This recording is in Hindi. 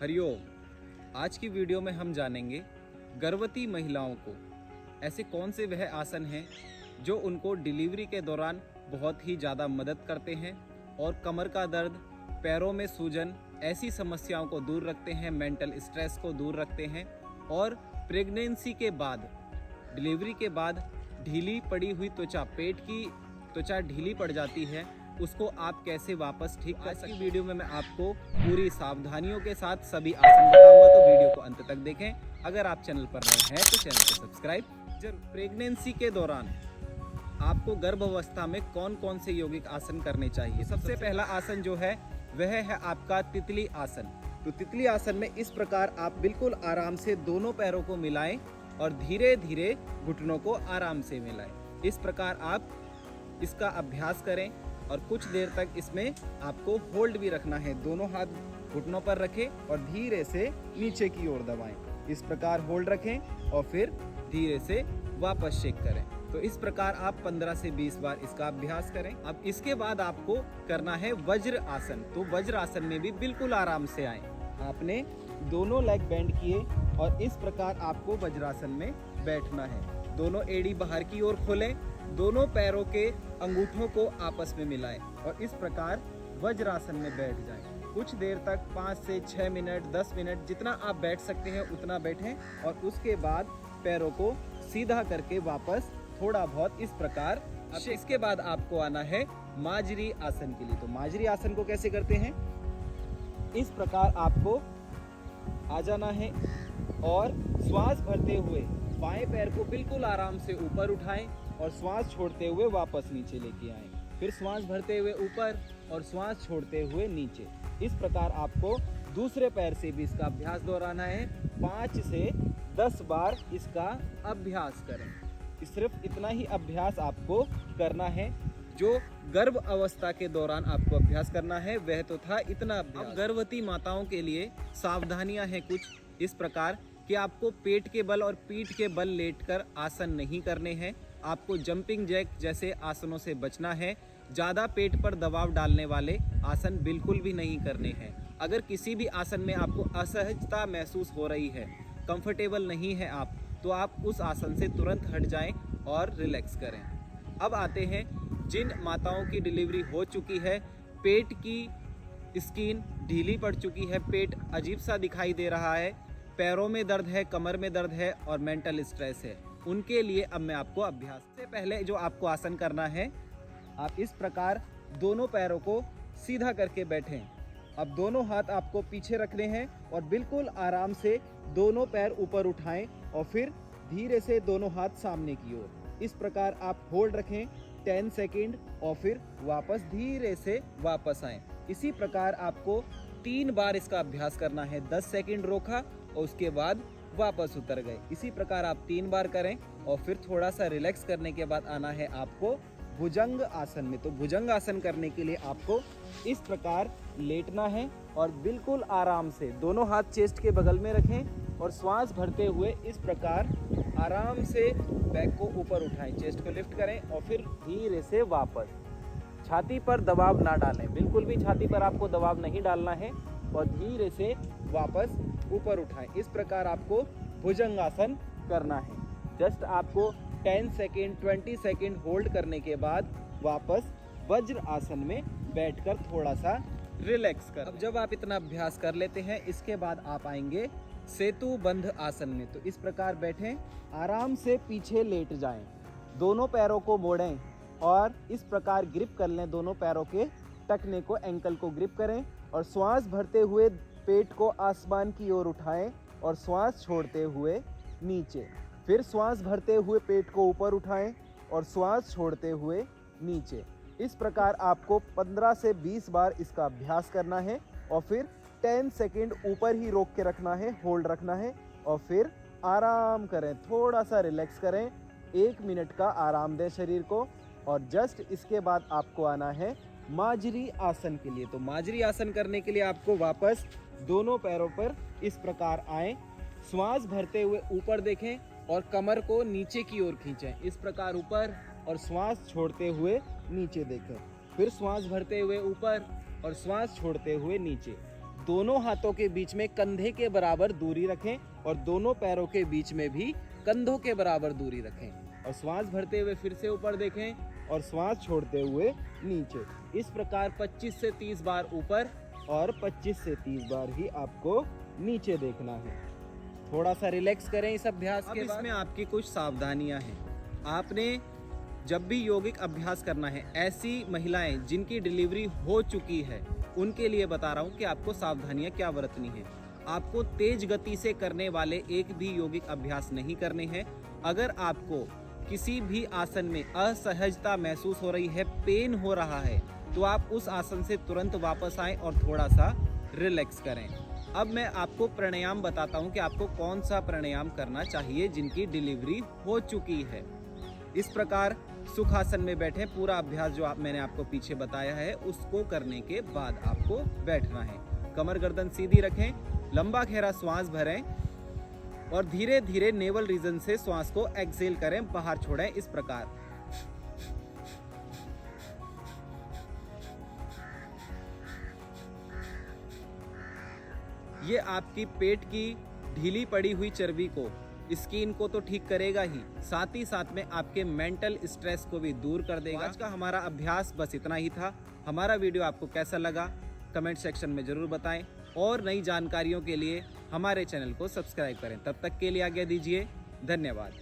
हरिओम। आज की वीडियो में हम जानेंगे गर्भवती महिलाओं को ऐसे कौन से वह आसन हैं जो उनको डिलीवरी के दौरान बहुत ही ज़्यादा मदद करते हैं और कमर का दर्द, पैरों में सूजन, ऐसी समस्याओं को दूर रखते हैं, मेंटल स्ट्रेस को दूर रखते हैं और प्रेगनेंसी के बाद, डिलीवरी के बाद ढीली पड़ी हुई त्वचा, पेट की त्वचा ढीली पड़ जाती है, उसको आप कैसे वापस ठीक कर सकते हैं। वीडियो में मैं आपको पूरी सावधानियों के साथ सभी आसन बताऊंगा, तो वीडियो को अंत तक देखें। अगर आप चैनल पर नए हैं तो चैनल को सब्सक्राइब जरूर। प्रेगनेंसी के दौरान आपको गर्भावस्था में कौन कौन से यौगिक आसन करने चाहिए। सबसे पहला आसन जो है वह है आपका तितली आसन। तो तितली आसन में इस प्रकार आप बिल्कुल आराम से दोनों पैरों को मिलाएं और धीरे धीरे घुटनों को आराम से मिलाएं। इस प्रकार आप इसका अभ्यास करें और कुछ देर तक इसमें आपको होल्ड भी रखना है। दोनों हाथ घुटनों पर रखें और धीरे से नीचे की ओर दबाएं। इस प्रकार होल्ड रखें और फिर धीरे से वापस शेक करें। तो इस प्रकार आप 15 से 20 बार इसका अभ्यास करें। अब इसके बाद आपको करना है वज्र आसन। तो वज्र आसन में भी बिल्कुल आराम से आए। आपने दोनों लेग बेंड किए और इस प्रकार आपको वज्रासन में बैठना है। दोनों एड़ी बाहर की ओर खोलें, दोनों पैरों के अंगूठों को आपस में मिलाएं और इस प्रकार वज्रासन में बैठ जाएं। कुछ देर तक 5 से 6 मिनट, 10 मिनट, जितना आप बैठ सकते हैं उतना बैठें और उसके बाद पैरों को सीधा करके वापस थोड़ा बहुत इस प्रकार। अब इसके बाद आपको आना है माजरी आसन के लिए। तो माजरी आसन को कैसे करते हैं, इस प्रकार आपको आ जाना है और श्वास भरते हुए बाएं पैर को बिल्कुल आराम से ऊपर उठाएं और श्वास छोड़ते हुए वापस नीचे लेके आएं। फिर श्वास भरते हुए ऊपर और श्वास छोड़ते हुए नीचे। इस प्रकार आपको दूसरे पैर से भी इसका अभ्यास दोहराना है। 5 से 10 बार इसका अभ्यास करें। सिर्फ इतना ही अभ्यास आपको करना है जो गर्भ अवस्था के दौरान आपको अभ्यास करना है। वह तो था इतना अभ्यास। अब गर्भवती माताओं के लिए सावधानियां हैं कुछ इस प्रकार कि आपको पेट के बल और पीठ के बल लेटकर आसन नहीं करने हैं। आपको जंपिंग जैक जैसे आसनों से बचना है। ज़्यादा पेट पर दबाव डालने वाले आसन बिल्कुल भी नहीं करने हैं। अगर किसी भी आसन में आपको असहजता महसूस हो रही है, कंफर्टेबल नहीं है आप, तो आप उस आसन से तुरंत हट जाएं और रिलैक्स करें। अब आते हैं जिन माताओं की डिलीवरी हो चुकी है, पेट की स्किन ढीली पड़ चुकी है, पेट अजीब सा दिखाई दे रहा है, पैरों में दर्द है, कमर में दर्द है और मेंटल स्ट्रेस है, उनके लिए अब मैं आपको अभ्यास से पहले जो आपको आसन करना है, आप इस प्रकार दोनों पैरों को सीधा करके बैठें। अब दोनों हाथ आपको पीछे रखने हैं और बिल्कुल आराम से दोनों पैर ऊपर उठाएं और फिर धीरे से दोनों हाथ सामने की ओर। इस प्रकार आप होल्ड रखें 10 सेकंड और फिर वापस धीरे से वापस आएं। इसी प्रकार आपको 3 बार इसका अभ्यास करना है। 10 सेकंड रोका और उसके बाद वापस उतर गए। इसी प्रकार आप 3 बार करें और फिर थोड़ा सा रिलैक्स करने के बाद आना है आपको भुजंग आसन में। तो भुजंग आसन करने के लिए आपको इस प्रकार लेटना है और बिल्कुल आराम से दोनों हाथ चेस्ट के बगल में रखें और श्वास भरते हुए इस प्रकार आराम से बैक को ऊपर उठाएं, चेस्ट को लिफ्ट करें और फिर धीरे से वापस। छाती पर दबाव ना डालें, बिल्कुल भी छाती पर आपको दबाव नहीं डालना है और धीरे से वापस ऊपर उठाएं। इस प्रकार आपको भुजंग आसन करना है। जस्ट आपको 10 सेकेंड 20 सेकेंड होल्ड करने के बाद वापस वज्र आसन में बैठकर थोड़ा सा रिलैक्स कर। अब जब आप इतना अभ्यास कर लेते हैं, इसके बाद आप आएंगे सेतु बंध आसन में। तो इस प्रकार बैठें, आराम से पीछे लेट जाएं, दोनों पैरों को मोड़ें और इस प्रकार ग्रिप कर लें। दोनों पैरों के टखने को, एंकल को ग्रिप करें और श्वास भरते हुए पेट को आसमान की ओर उठाएं और श्वास छोड़ते हुए नीचे। फिर श्वास भरते हुए पेट को ऊपर उठाएं और श्वास छोड़ते हुए नीचे। इस प्रकार आपको 15 से 20 बार इसका अभ्यास करना है और फिर 10 सेकंड ऊपर ही रोक के रखना है, होल्ड रखना है और फिर आराम करें, थोड़ा सा रिलैक्स करें, 1 मिनट का आराम दें शरीर को और जस्ट इसके बाद आपको आना है माजरी आसन के लिए। तो माजरी आसन करने के लिए आपको वापस दोनों पैरों पर इस प्रकार आएं, श्वास भरते हुए ऊपर देखें और कमर को नीचे की ओर खींचें, इस प्रकार ऊपर, और श्वास छोड़ते हुए नीचे देखें। फिर श्वास भरते हुए ऊपर और श्वास छोड़ते हुए नीचे। दोनों हाथों के बीच में कंधे के बराबर दूरी रखें और दोनों पैरों के बीच में भी कंधों के बराबर दूरी रखें और श्वास भरते हुए फिर से ऊपर देखें और श्वास छोड़ते हुए नीचे। इस प्रकार 25 से 30 बार ऊपर और 25 से 30 बार ही आपको नीचे देखना है। थोड़ा सा रिलैक्स करें इस अभ्यास के बाद। इसमें आपकी कुछ सावधानियां हैं। आपने जब भी यौगिक अभ्यास करना है, ऐसी महिलाएं जिनकी डिलीवरी हो चुकी है उनके लिए बता रहा हूं कि आपको सावधानियां क्या बरतनी है। आपको तेज गति से करने वाले एक भी यौगिक अभ्यास नहीं करने हैं। अगर आपको किसी भी आसन में असहजता महसूस हो रही है, पेन हो रहा है, तो आप उस आसन से तुरंत वापस आएं और थोड़ा सा रिलैक्स करें। अब मैं आपको प्राणायाम बताता हूं कि आपको कौन सा प्राणायाम करना चाहिए जिनकी डिलीवरी हो चुकी है। इस प्रकार सुखासन में बैठें। पूरा अभ्यास जो मैंने आपको पीछे बताया है उसको करने के बाद आपको बैठना है। कमर गर्दन सीधी रखें, लंबा गहरा श्वास भरें और धीरे धीरे नेवल रीजन से श्वास को एक्सेल करें, बाहर छोड़ें। इस प्रकार ये आपकी पेट की ढीली पड़ी हुई चर्बी को, स्किन को तो ठीक करेगा ही, साथ ही साथ में आपके मेंटल स्ट्रेस को भी दूर कर देगा। आज का हमारा अभ्यास बस इतना ही था। हमारा वीडियो आपको कैसा लगा कमेंट सेक्शन में जरूर बताएं और नई जानकारियों के लिए हमारे चैनल को सब्सक्राइब करें। तब तक के लिए आज्ञा दीजिए। धन्यवाद।